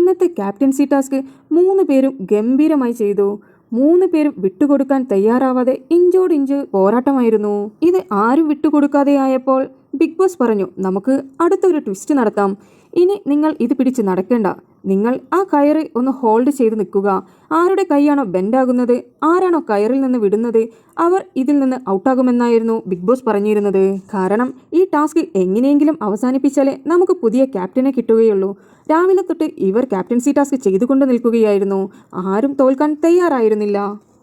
ഇന്നത്തെ captaincy task 3 പേരും ഗംഭീരമായി ചെയ്തു. 3 പേരും വിട്ടുകൊടുക്കാൻ തയ്യാറാവാതെ ഇഞ്ചോടിഞ്ച് പോരാട്ടമായിരുന്നു. ഇത് ആരും വിട്ടുകൊടുക്കാതെ ആയപ്പോൾ ബിഗ് ബോസ് പറഞ്ഞു, നമുക്ക് അടുത്തൊരു ട്വിസ്റ്റ് നടത്താം. ഇനി നിങ്ങൾ ഇത് പിടിച്ച് നടക്കേണ്ട. നിങ്ങൾ ആ കയറ് ഒന്ന് ഹോൾഡ് ചെയ്ത് നിൽക്കുക. ആരുടെ കൈയാണോ ബെൻഡാകുന്നത്, ആരാണോ കയറിൽ നിന്ന് വിടുന്നത്, അവർ ഇതിൽ നിന്ന് ഔട്ടാകുമെന്നായിരുന്നു ബിഗ് ബോസ് പറഞ്ഞിരുന്നത്. കാരണം ഈ ടാസ്ക് എങ്ങനെയെങ്കിലും അവസാനിപ്പിച്ചാലേ നമുക്ക് പുതിയ ക്യാപ്റ്റനെ കിട്ടുകയുള്ളൂ. രാവിലെ തൊട്ട് ഇവർ ക്യാപ്റ്റൻസി ടാസ്ക് ചെയ്തുകൊണ്ട് നിൽക്കുകയായിരുന്നു. ആരും തോൽക്കാൻ തയ്യാറായിരുന്നില്ല.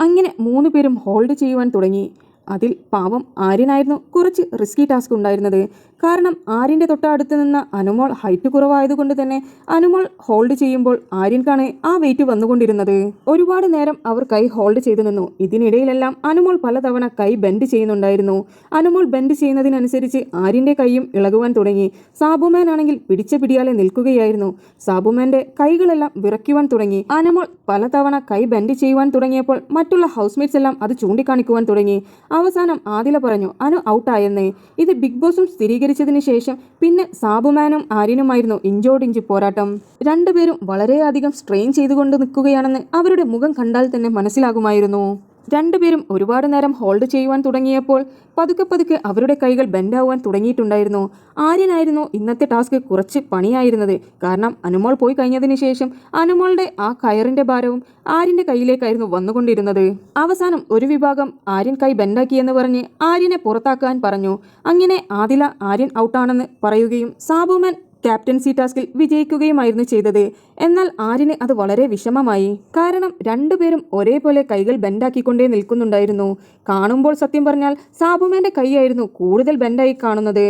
അങ്ങനെ 3 പേരും ഹോൾഡ് ചെയ്യുവാൻ തുടങ്ങി. അതിൽ പാവം ആര്യനായിരുന്നു കുറച്ച് റിസ്കി ടാസ്ക് ഉണ്ടായിരുന്നത്. കാരണം ആര്യൻ്റെ തൊട്ടടുത്ത് നിന്ന അനുമോൾ ഹൈറ്റ് കുറവായതുകൊണ്ട് തന്നെ അനുമോൾ ഹോൾഡ് ചെയ്യുമ്പോൾ ആര്യൻക്കാണ് ആ വെയിറ്റ് വന്നുകൊണ്ടിരുന്നത്. ഒരുപാട് നേരം അവർ കൈ ഹോൾഡ് ചെയ്തു നിന്നു. ഇതിനിടയിലെല്ലാം അനുമോൾ പലതവണ കൈ ബെൻഡ് ചെയ്യുന്നുണ്ടായിരുന്നു. അനുമോൾ ബെൻഡ് ചെയ്യുന്നതിനനുസരിച്ച് ആര്യൻ്റെ കൈയും ഇളകുവാൻ തുടങ്ങി. സാബുമാൻ ആണെങ്കിൽ പിടിച്ച പിടിയാലെ നിൽക്കുകയായിരുന്നു. സാബുമാൻ്റെ കൈകളെല്ലാം വിറയ്ക്കുവാൻ തുടങ്ങി. അനുമോൾ പലതവണ കൈ ബെൻഡ് ചെയ്യുവാൻ തുടങ്ങിയപ്പോൾ മറ്റുള്ള ഹൗസ്മേറ്റ്സ് എല്ലാം അത് ചൂണ്ടിക്കാണിക്കുവാൻ തുടങ്ങി. അവസാനം ആദില പറഞ്ഞു അനു ഔട്ടായെന്ന്. ഇത് ബിഗ് ബോസും സ്ഥിരീകരിച്ചതിന് ശേഷം പിന്നെ സാബുമാനും ആര്യനുമായിരുന്നു ഇഞ്ചോടിഞ്ച് പോരാട്ടം. രണ്ടുപേരും വളരെയധികം സ്ട്രെയിൻ ചെയ്തുകൊണ്ട് നിൽക്കുകയാണെന്ന് അവരുടെ മുഖം കണ്ടാൽ തന്നെ മനസ്സിലാകുമായിരുന്നു. രണ്ടുപേരും ഒരുപാട് നേരം ഹോൾഡ് ചെയ്യുവാൻ തുടങ്ങിയപ്പോൾ പതുക്കെ അവരുടെ കൈകൾ ബെൻഡാവാൻ തുടങ്ങിയിട്ടുണ്ടായിരുന്നു. ആര്യനായിരുന്നു ഇന്നത്തെ ടാസ്ക് കുറച്ച് പണിയായിരുന്നത്. കാരണം അനുമോൾ പോയി കഴിഞ്ഞതിന് ശേഷം അനുമോളുടെ ആ കയറിന്റെ ഭാരവും ആര്യന്റെ കയ്യിലേക്കായിരുന്നു വന്നുകൊണ്ടിരുന്നത്. അവസാനം ഒരു വിഭാഗം ആര്യൻ കൈ ബെൻഡാക്കിയെന്ന് പറഞ്ഞ് ആര്യനെ പുറത്താക്കാൻ പറഞ്ഞു. അങ്ങനെ ആദില ആര്യൻ ഔട്ടാണെന്ന് പറയുകയും സാബുമാൻ ക്യാപ്റ്റൻസി ടാസ്കിൽ വിജയിക്കുകയുമായിരുന്നു ചെയ്തത്. എന്നാൽ ആര്യന് അത് വളരെ വിഷമമായി. കാരണം രണ്ടുപേരും ഒരേപോലെ കൈകൾ ബെൻഡാക്കിക്കൊണ്ടേ നിൽക്കുന്നുണ്ടായിരുന്നു. കാണുമ്പോൾ സത്യം പറഞ്ഞാൽ സാബുമാൻ്റെ കൈയായിരുന്നു കൂടുതൽ ബെൻഡായി കാണുന്നത്.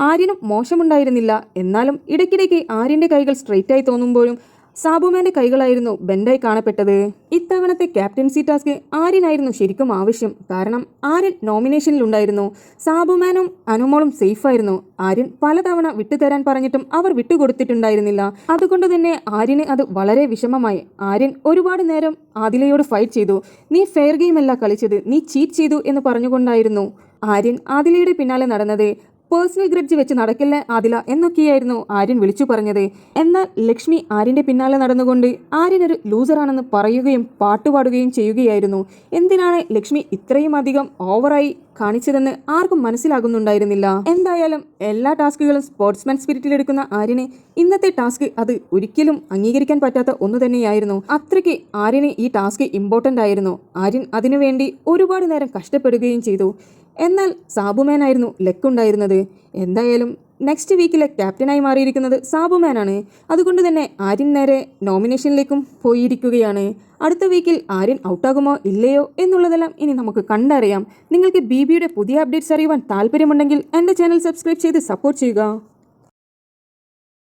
ആര്യനും മോശമുണ്ടായിരുന്നില്ല. എന്നാലും ഇടയ്ക്കിടയ്ക്ക് ആര്യൻ്റെ കൈകൾ സ്ട്രെയിറ്റായി തോന്നുമ്പോഴും സാബുമാൻ്റെ കൈകളായിരുന്നു ബെൻഡായി കാണപ്പെട്ടത്. ഇത്തവണത്തെ ക്യാപ്റ്റൻസി ടാസ്ക് ആര്യനായിരുന്നു ശരിക്കും ആവശ്യം. കാരണം ആര്യൻ നോമിനേഷനിലുണ്ടായിരുന്നു. സാബുമാനും അനുമോളും സേഫായിരുന്നു. ആര്യൻ പലതവണ വിട്ടുതരാൻ പറഞ്ഞിട്ടും അവർ വിട്ടുകൊടുത്തിട്ടുണ്ടായിരുന്നില്ല. അതുകൊണ്ട് തന്നെ ആര്യന് അത് വളരെ വിഷമമായി. ആര്യൻ ഒരുപാട് നേരം ആദിലയോട് ഫൈറ്റ് ചെയ്തു. നീ ഫെയർ ഗെയിം അല്ല കളിച്ചത്, നീ ചീറ്റ് ചെയ്തു എന്ന് പറഞ്ഞുകൊണ്ടായിരുന്നു ആര്യൻ ആദിലയുടെ പിന്നാലെ നടന്നത്. പേഴ്സണൽ ഗ്രഡ്ജ് വെച്ച് നടക്കില്ല ആദില എന്നൊക്കെയായിരുന്നു ആര്യൻ വിളിച്ചു പറഞ്ഞത്. എന്നാൽ ലക്ഷ്മി ആര്യൻ്റെ പിന്നാലെ നടന്നുകൊണ്ട് ആര്യനൊരു ലൂസറാണെന്ന് പറയുകയും പാട്ടുപാടുകയും ചെയ്യുകയായിരുന്നു. എന്തിനാണ് ലക്ഷ്മി ഇത്രയും അധികം ഓവറായി കാണിച്ചതെന്ന് ആർക്കും മനസ്സിലാകുന്നുണ്ടായിരുന്നില്ല. എന്തായാലും എല്ലാ ടാസ്കുകളും സ്പോർട്സ്മാൻ സ്പിരിറ്റിലെടുക്കുന്ന ആര്യന് ഇന്നത്തെ ടാസ്ക് അത് ഒരിക്കലും അംഗീകരിക്കാൻ പറ്റാത്ത ഒന്ന് തന്നെയായിരുന്നു. അത്രയ്ക്ക് ആര്യന് ഈ ടാസ്ക് ഇമ്പോർട്ടൻ്റ് ആയിരുന്നു. ആര്യൻ അതിനുവേണ്ടി ഒരുപാട് നേരം കഷ്ടപ്പെടുകയും ചെയ്തു. എന്നാൽ സാബുമാനായിരുന്നു ലക്കുണ്ടായിരുന്നത്. എന്തായാലും നെക്സ്റ്റ് വീക്കിലെ ക്യാപ്റ്റനായി മാറിയിരിക്കുന്നത് സാബുമാനാണ്. അതുകൊണ്ട് തന്നെ ആര്യൻ നേരെ നോമിനേഷനിലേക്കും പോയിരിക്കുകയാണ്. അടുത്ത വീക്കിൽ ആര്യൻ ഔട്ടാകുമോ ഇല്ലയോ എന്നുള്ളതെല്ലാം ഇനി നമുക്ക് കണ്ടറിയാം. നിങ്ങൾക്ക് BBയുടെ പുതിയ അപ്ഡേറ്റ്സ് അറിയുവാൻ താല്പര്യമുണ്ടെങ്കിൽ എൻ്റെ ചാനൽ സബ്സ്ക്രൈബ് ചെയ്ത് സപ്പോർട്ട് ചെയ്യുക.